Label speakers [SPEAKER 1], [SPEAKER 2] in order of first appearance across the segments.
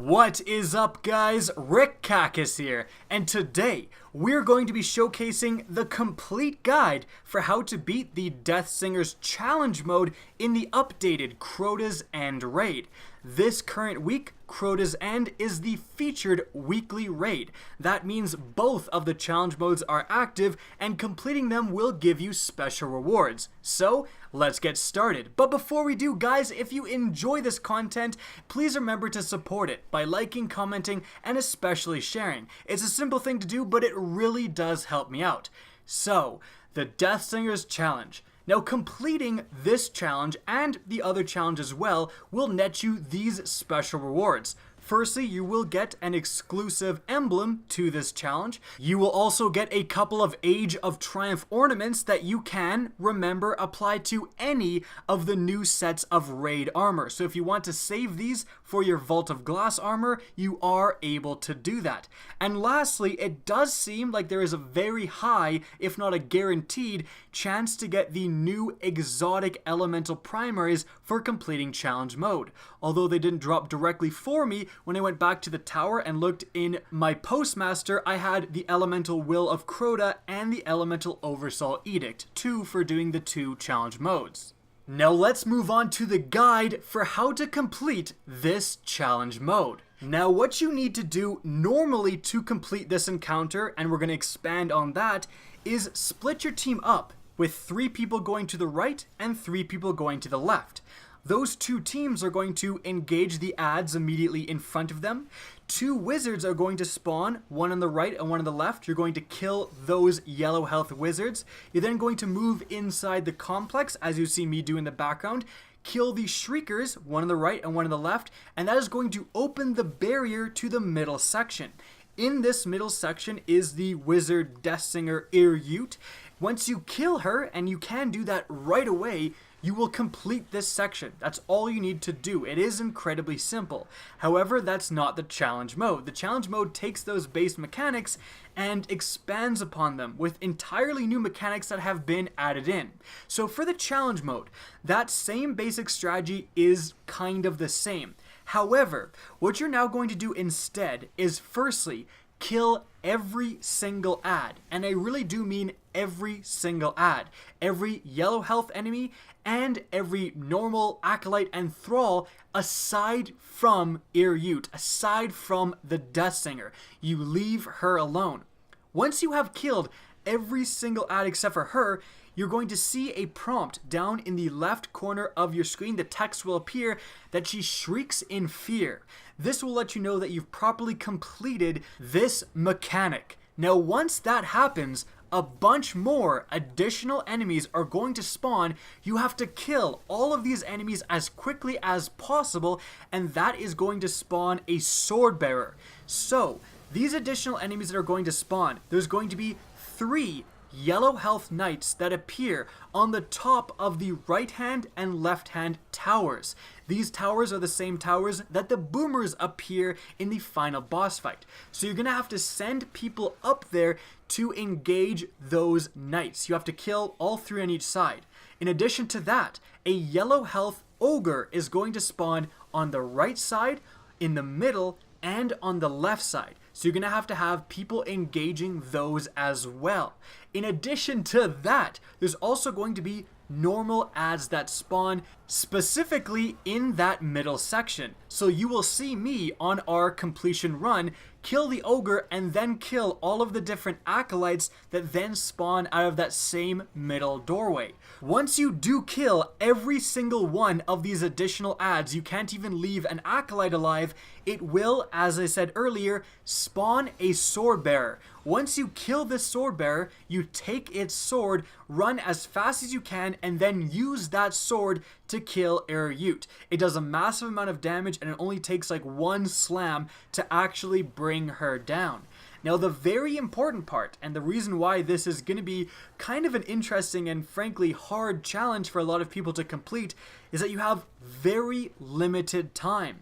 [SPEAKER 1] What is up, guys? Rick Kakis here, and today we're going to be showcasing the complete guide for how to beat the Deathsinger's challenge mode in the updated Crota's End raid. This current week, Crota's End is the featured weekly raid. That means both of the challenge modes are active, and completing them will give you special rewards. So, let's get started. But before we do, guys, if you enjoy this content, please remember to support it by liking, commenting, and especially sharing. It's a simple thing to do, but it really does help me out. So, the Deathsinger's challenge. Now, completing this challenge and the other challenge as well will net you these special rewards. Firstly, you will get an exclusive emblem to this challenge. You will also get a couple of Age of Triumph ornaments that you can, remember, apply to any of the new sets of raid armor. So if you want to save these for your Vault of Glass armor, you are able to do that. And lastly, it does seem like there is a very high, if not a guaranteed, chance to get the new exotic elemental primaries for completing challenge mode. Although they didn't drop directly for me, when I went back to the tower and looked in my postmaster, I had the Elemental Will of Crota and the Elemental Oversoul Edict, two for doing the two challenge modes. Now let's move on to the guide for how to complete this challenge mode. Now what you need to do normally to complete this encounter, and we're going to expand on that, is split your team up with 3 people going to the right and 3 people going to the left. Those 2 teams are going to engage the adds immediately in front of them. 2 wizards are going to spawn, one on the right and one on the left. You're going to kill those yellow health wizards. You're then going to move inside the complex, as you see me do in the background. Kill the shriekers, one on the right and one on the left, and that is going to open the barrier to the middle section. In this middle section is the wizard Deathsinger Irute. Once you kill her, and you can do that right away, you will complete this section. That's all you need to do. It is incredibly simple. However, that's not the challenge mode. The challenge mode takes those base mechanics and expands upon them with entirely new mechanics that have been added in. So for the challenge mode, that same basic strategy is kind of the same. However, what you're now going to do instead is firstly, kill every single add, and I really do mean every single add. Every yellow health enemy and every normal acolyte and thrall aside from Irute, aside from the Deathsinger. You leave her alone. Once you have killed every single add except for her, you're going to see a prompt down in the left corner of your screen. The text will appear that she shrieks in fear. This will let you know that you've properly completed this mechanic. Now, once that happens, a bunch more additional enemies are going to spawn. You have to kill all of these enemies as quickly as possible, and that is going to spawn a sword bearer. So, these additional enemies that are going to spawn, there's going to be 3 yellow health knights that appear on the top of the right hand and left hand towers. These towers are the same towers that the boomers appear in the final boss fight. So you're gonna have to send people up there to engage those knights. You have to kill all 3 on each side. In addition to that, a yellow health ogre is going to spawn on the right side, in the middle, and on the left side. So you're going to have people engaging those as well. In addition to that, there's also going to be normal adds that spawn specifically in that middle section. So you will see me on our completion run kill the ogre and then kill all of the different acolytes that then spawn out of that same middle doorway. Once you do kill every single one of these additional adds, you can't even leave an acolyte alive. It will, as I said earlier, spawn a sword bearer. Once you kill this sword bearer, you take its sword, run as fast as you can, and then use that sword to kill Irute. It does a massive amount of damage, and it only takes like 1 slam to actually bring her down. Now, the very important part, and the reason why this is going to be kind of an interesting and frankly hard challenge for a lot of people to complete, is that you have very limited time.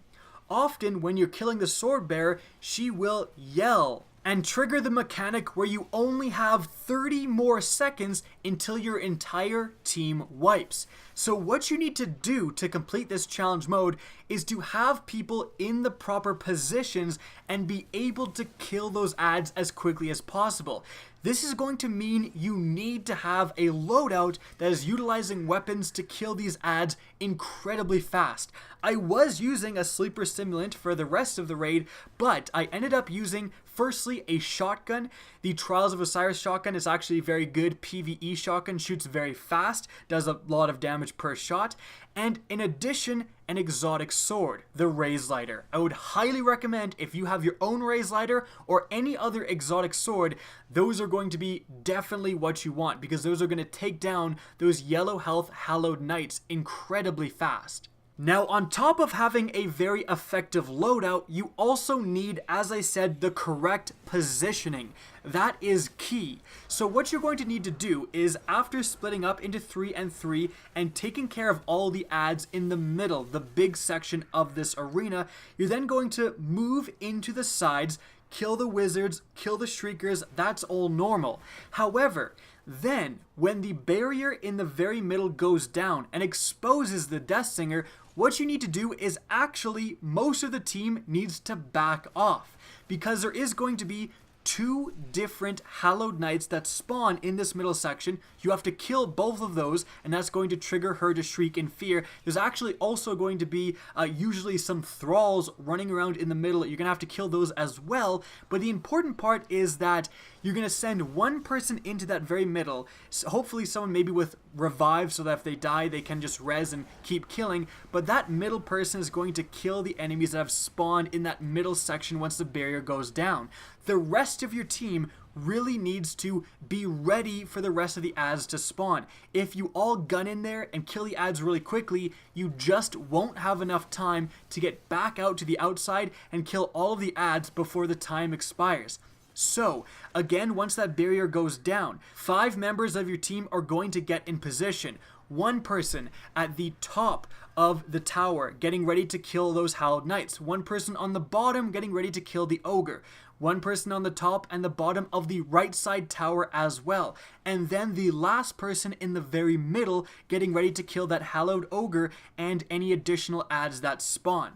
[SPEAKER 1] Often when you're killing the sword bearer, she will yell and trigger the mechanic where you only have 30 more seconds until your entire team wipes. So what you need to do to complete this challenge mode is to have people in the proper positions and be able to kill those adds as quickly as possible. This is going to mean you need to have a loadout that is utilizing weapons to kill these adds incredibly fast. I was using a sleeper simulant for the rest of the raid, but I ended up using firstly a shotgun. The Trials of Osiris shotgun is actually a very good PvE shotgun, shoots very fast, does a lot of damage per shot, and in addition, an exotic sword, the Raise Lighter. I would highly recommend if you have your own Raise Lighter or any other exotic sword, those are going to be definitely what you want because those are going to take down those yellow health Hallowed Knights incredibly fast. Now, on top of having a very effective loadout, you also need, as I said, the correct positioning. That is key. So what you're going to need to do is, after splitting up into 3 and 3 and taking care of all the adds in the middle, the big section of this arena, you're then going to move into the sides, kill the wizards, kill the shriekers, that's all normal. However, then, when the barrier in the very middle goes down and exposes the Deathsinger, what you need to do is actually, most of the team needs to back off, because there is going to be 2 different Hallowed Knights that spawn in this middle section. You have to kill both of those, and that's going to trigger her to shriek in fear. There's actually also going to be usually some thralls running around in the middle. You're going to have to kill those as well, but the important part is that you're going to send one person into that very middle, so hopefully someone maybe with revive so that if they die they can just res and keep killing, but that middle person is going to kill the enemies that have spawned in that middle section once the barrier goes down. The rest of your team really needs to be ready for the rest of the adds to spawn. If you all gun in there and kill the adds really quickly, you just won't have enough time to get back out to the outside and kill all of the adds before the time expires. So, again, once that barrier goes down, 5 members of your team are going to get in position. 1 person at the top of the tower getting ready to kill those Hallowed Knights. 1 person on the bottom getting ready to kill the ogre. 1 person on the top and the bottom of the right side tower as well. And then the last person in the very middle getting ready to kill that Hallowed ogre and any additional adds that spawn.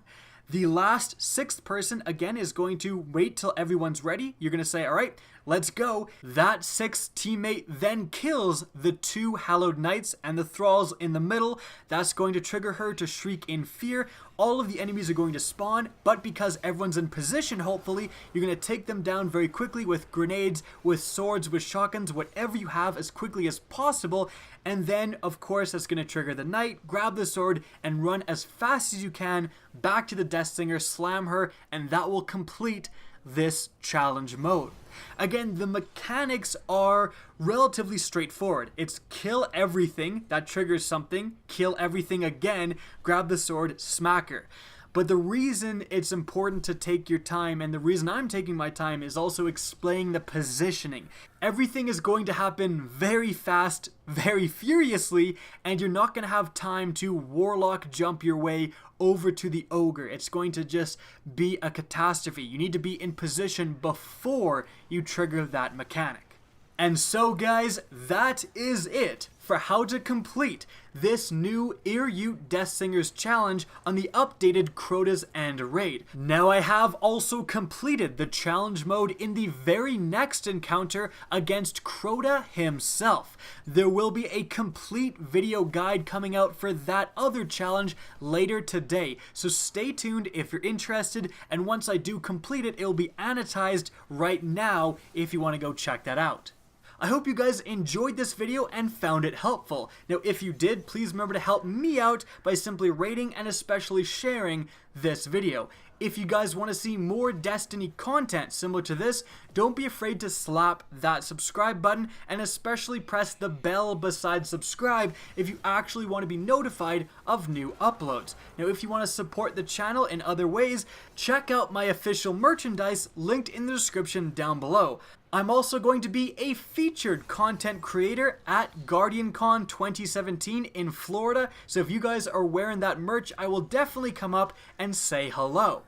[SPEAKER 1] The last 6th person, again, is going to wait till everyone's ready. You're going to say, all right, let's go. That 6th teammate then kills the 2 Hallowed Knights and the thralls in the middle. That's going to trigger her to shriek in fear. All of the enemies are going to spawn, but because everyone's in position, hopefully, you're going to take them down very quickly with grenades, with swords, with shotguns, whatever you have as quickly as possible. And then, of course, that's going to trigger the knight, grab the sword, and run as fast as you can back to the Deathsinger, slam her, and that will complete this challenge mode. Again, the mechanics are relatively straightforward. It's kill everything, that triggers something, kill everything again, grab the sword, smack her. But the reason it's important to take your time, and the reason I'm taking my time, is also explaining the positioning. Everything is going to happen very fast, very furiously, and you're not going to have time to warlock jump your way over to the ogre. It's going to just be a catastrophe. You need to be in position before you trigger that mechanic. And so guys, that is it for how to complete this new Irute Deathsinger's challenge on the updated Crota's End raid. Now I have also completed the challenge mode in the very next encounter against Crota himself. There will be a complete video guide coming out for that other challenge later today, so stay tuned if you're interested, and once I do complete it, it'll be annotated right now if you want to go check that out. I hope you guys enjoyed this video and found it helpful. Now, if you did, please remember to help me out by simply rating and especially sharing this video. If you guys want to see more Destiny content similar to this, don't be afraid to slap that subscribe button and especially press the bell beside subscribe if you actually want to be notified of new uploads. Now, if you want to support the channel in other ways, check out my official merchandise linked in the description down below. I'm also going to be a featured content creator at GuardianCon 2017 in Florida, so if you guys are wearing that merch, I will definitely come up and say hello.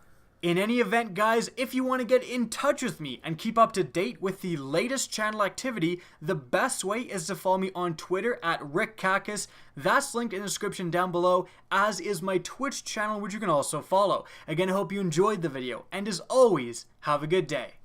[SPEAKER 1] In any event, guys, if you want to get in touch with me and keep up to date with the latest channel activity, the best way is to follow me on Twitter at RickKakis. That's linked in the description down below, as is my Twitch channel, which you can also follow. Again, I hope you enjoyed the video, and as always, have a good day.